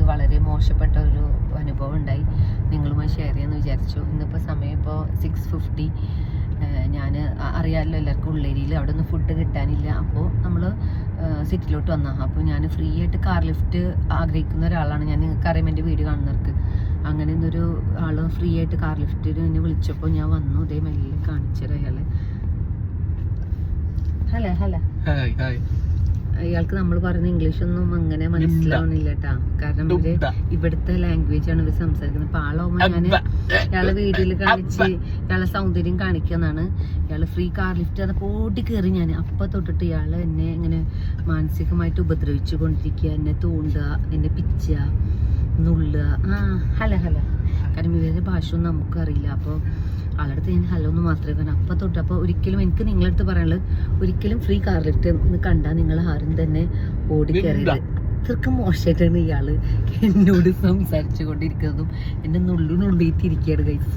വളരെ മോശപ്പെട്ട ഒരു അനുഭവം ഉണ്ടായി, നിങ്ങളുമായി ഷെയർ ചെയ്യാമെന്ന് വിചാരിച്ചു. ഇന്നിപ്പോൾ സമയം ഇപ്പോൾ 6:50. ഞാൻ അറിയാമല്ലോ എല്ലാവർക്കും ഉള്ളേരിയിൽ അവിടെ ഒന്നും ഫുഡ് കിട്ടാനില്ല. അപ്പോൾ നമ്മൾ സിറ്റിയിലോട്ട് വന്നാൽ, അപ്പോൾ ഞാൻ ഫ്രീ ആയിട്ട് കാർ ലിഫ്റ്റ് ആഗ്രഹിക്കുന്ന ഒരാളാണ് ഞാൻ. നിങ്ങൾക്ക് അറിയാം എൻ്റെ വീഡിയോ കാണുന്നവർക്ക്. അങ്ങനെ ഇന്നൊരു ആൾ ഫ്രീ ആയിട്ട് കാർ ലിഫ്റ്റിന് എന്നെ വിളിച്ചപ്പോൾ ഞാൻ വന്നു. ഇതേ മെല്ലെ കാണിച്ചത് അയാളെ. Hello hello. അയാൾക്ക് നമ്മൾ പറയുന്ന ഇംഗ്ലീഷ് ഒന്നും അങ്ങനെ മനസ്സിലാവണില്ല കേട്ടാ. കാരണം ഇവിടുത്തെ ലാംഗ്വേജ് ആണ് ഇവർ സംസാരിക്കുന്നത്. അപ്പൊ ആളാവുമ്പോ ഞാൻ ഇയാളെ വീഡിയോയിൽ കാണിച്ച് ഇയാളെ സൗന്ദര്യം കാണിക്കാന്നാണ്. ഇയാള് ഫ്രീ കാർ ലിഫ്റ്റ് അതൊക്കെ ഓടി കയറി. ഞാൻ അപ്പൊ തൊട്ടിട്ട് ഇയാള് എന്നെ ഇങ്ങനെ മാനസികമായിട്ട് ഉപദ്രവിച്ചു കൊണ്ടിരിക്കുക, എന്നെ തൂണ്ടുക, എന്നെ പിച്ചുക, നുള്ളുക. Hello hello. കാരണം ഇവരുടെ ഭാഷ ഒന്നും നമുക്കറിയില്ല. അപ്പോൾ ആളടുത്ത് ഞാൻ ഹലോ എന്ന് മാത്രമേ പറഞ്ഞു. അപ്പം തൊട്ട്. അപ്പോൾ ഒരിക്കലും എനിക്ക് നിങ്ങളടുത്ത് പറയാനുള്ളത്, ഒരിക്കലും ഫ്രീ കാർ ലിഫ്റ്റ് കണ്ടാൽ നിങ്ങൾ ആരും തന്നെ ഓടിക്കയറിയത്. ഇത്രക്ക് മോശമായിട്ടാണ് ഇയാള് എന്നോട് സംസാരിച്ചു കൊണ്ടിരിക്കുന്നതും എന്നെ നുള്ളിത്തിരിക്കുകയാണ് ഗൈസ്.